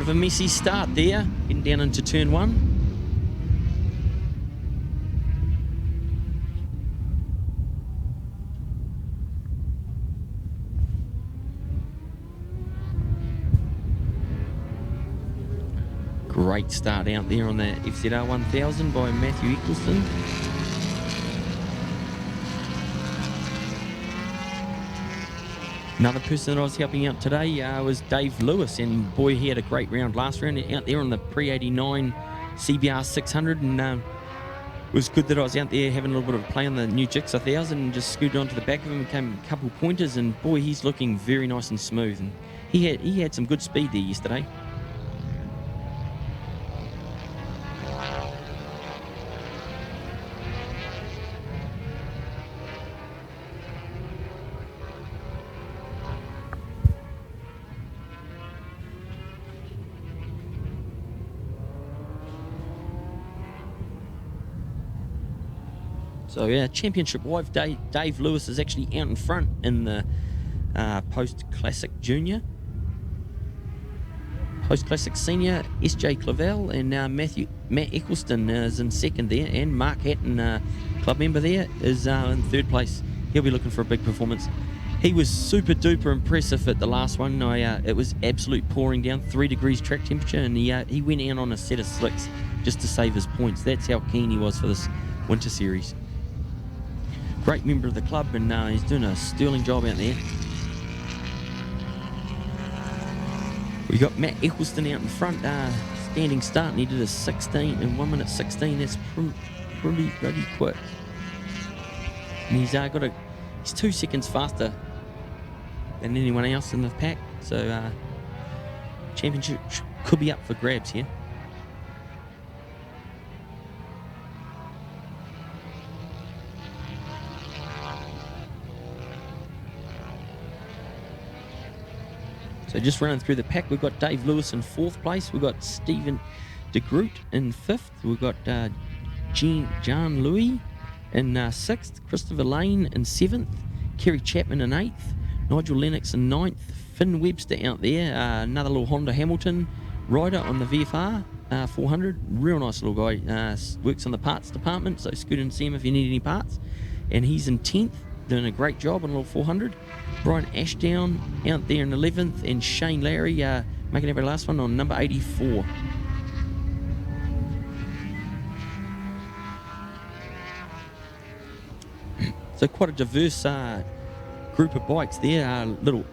Bit of a messy start there, getting down into turn one. Great start out there on the FZR1000 by Matthew Eccleston. Another person that I was helping out today was Dave Lewis, and boy, he had a great round last round out there on the pre-89 CBR 600, and it was good that I was out there having a little bit of a play on the new Ctas 1000 and just scooted onto the back of him and came a couple pointers, and boy, he's looking very nice and smooth, and he had some good speed there yesterday. So yeah, championship wife Dave Lewis is actually out in front in the post-classic junior. Post-classic senior, S.J. Clavel, and Matt Eccleston is in second there, and Mark Hatton, club member there, is in third place. He'll be looking for a big performance. He was super duper impressive at the last one. It was absolute pouring down, 3 degrees track temperature, and he went out on a set of slicks just to save his points. That's how keen he was for this winter series. Great member of the club, and he's doing a sterling job out there. We got Matt Eccleston out in front, standing start, and he did a 16 in 1 minute 16. That's pretty bloody quick. And he's 2 seconds faster than anyone else in the pack. So championship could be up for grabs here. So just running through the pack, we've got Dave Lewis in 4th place. We've got Stephen de Groot in 5th. We've got John Louis in 6th. Christopher Lane in 7th. Kerry Chapman in 8th. Nigel Lennox in 9th. Finn Webster out there. Another little Honda Hamilton rider on the VFR 400. Real nice little guy. Works on the parts department, so scoot and see him if you need any parts. And he's in 10th. Doing a great job on a little 400. Brian Ashdown out there in 11th, and Shane Larry making every last one on number 84. So quite a diverse group of bikes there. Little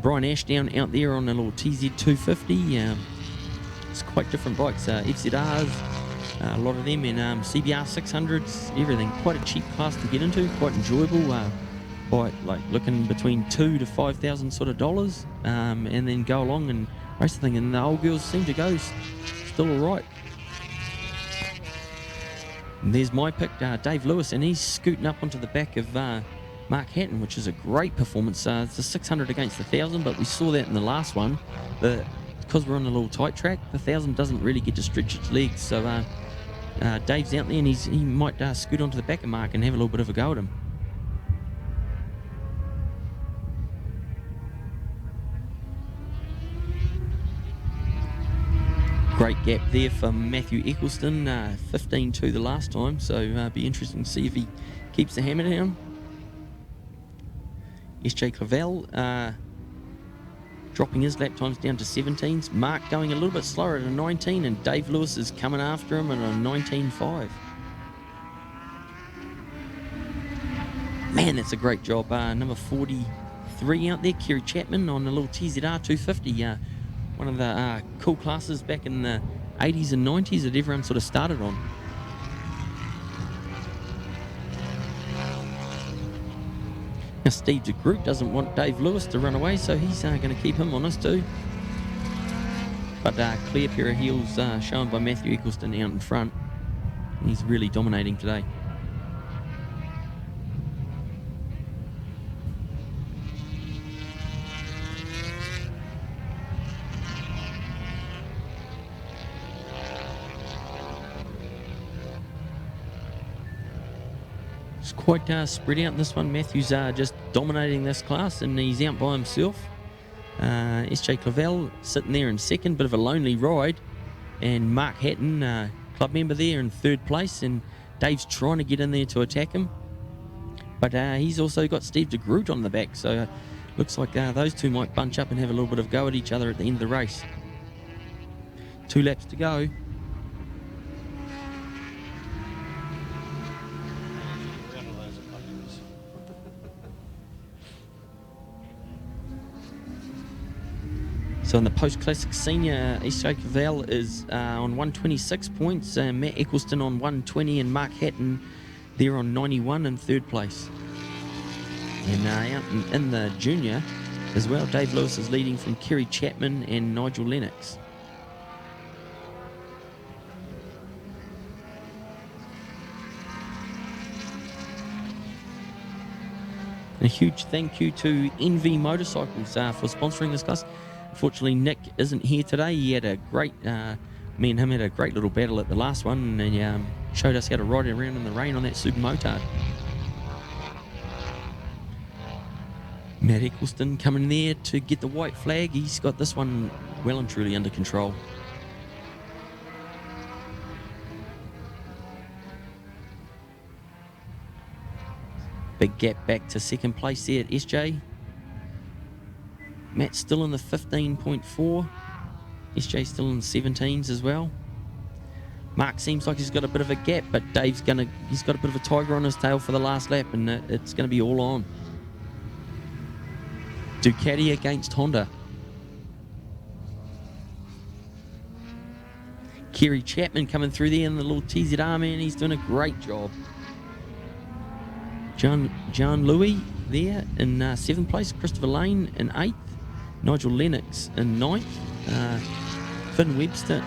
Brian Ashdown out there on a little TZ250. It's quite different bikes. FZRs, a lot of them, and CBR 600s, everything. Quite a cheap class to get into, quite enjoyable. Quite like looking between $2,000 to $5,000 sort of dollars, and then go along and race the thing. And the old girls seem to go still all right. And there's my pick, Dave Lewis, and he's scooting up onto the back of Mark Hatton, which is a great performance. It's a 600 against the 1,000, but we saw that in the last one. Because we're on a little tight track, the 1,000 doesn't really get to stretch its legs. So Dave's out there, and he might scoot onto the back of Mark and have a little bit of a go at him. Great gap there for Matthew Eccleston, 15-2 the last time, so be interesting to see if he keeps the hammer down. S.J. Clavel dropping his lap times down to 17s. Mark going a little bit slower at a 19, and Dave Lewis is coming after him at a 19.5. Man, that's a great job. Number 43 out there, Kerry Chapman on a little TZR 250. One of the cool classes back in the 80s and 90s that everyone sort of started on. Now Steve de Groot doesn't want Dave Lewis to run away, so he's going to keep him honest too. But clear pair of heels shown by Matthew Eccleston out in front. He's really dominating today. Quite spread out in this one. Matthew's just dominating this class, and he's out by himself. SJ Clavel sitting there in second, bit of a lonely ride. And Mark Hatton, club member there, in third place. And Dave's trying to get in there to attack him. But he's also got Steve de Groot on the back. So looks like those two might bunch up and have a little bit of go at each other at the end of the race. 2 laps to go. So in the post-classic senior, SJ Cavell is on 126 points, Matt Eccleston on 120, and Mark Hatton there on 91 in third place. And out in the junior as well, Dave Lewis is leading from Kerry Chapman and Nigel Lennox. A huge thank you to NV Motorcycles for sponsoring this class. Unfortunately, Nick isn't here today. He had a great, me and him had a great little battle at the last one, and he showed us how to ride around in the rain on that super motard. Matt Eccleston coming there to get the white flag. He's got this one well and truly under control. Big gap back to second place there at SJ. Matt's still in the 15.4. SJ still in the 17s as well. Mark seems like he's got a bit of a gap, but Dave's he's got a bit of a tiger on his tail for the last lap, and it's going to be all on. Ducati against Honda. Kerry Chapman coming through there in the little TZR, man. He's doing a great job. John Louis there in 7th place. Christopher Lane in 8th. Nigel Lennox in 9th. Finn Webster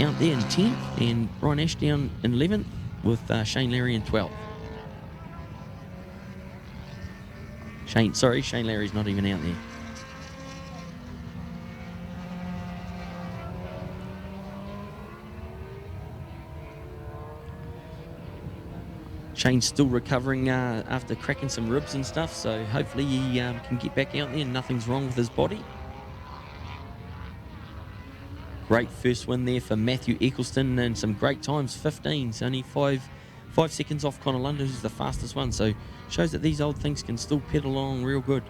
out there in 10th. And Brian Ashdown in 11th with Shane Larry in 12th. Shane Larry's not even out there. Shane's still recovering after cracking some ribs and stuff, so hopefully he can get back out there and nothing's wrong with his body. Great first win there for Matthew Eccleston, and some great times, 15s, only 5 seconds off Connor Lunda, who's the fastest one, so shows that these old things can still pedal along real good.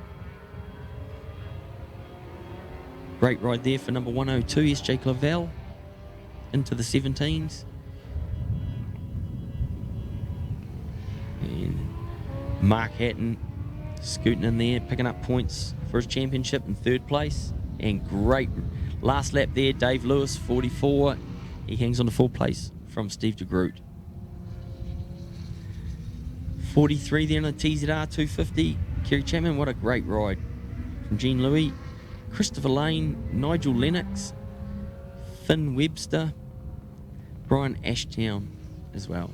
Great ride there for number 102, SJ Clavel, into the 17s. And Mark Hatton scooting in there, picking up points for his championship in 3rd place. And great last lap there, Dave Lewis, 44. He hangs on to 4th place from Steve de Groot. 43 there on the TZR 250. Kerry Chapman, what a great ride from Jean Louis. Christopher Lane, Nigel Lennox, Finn Webster, Brian Ashdown as well.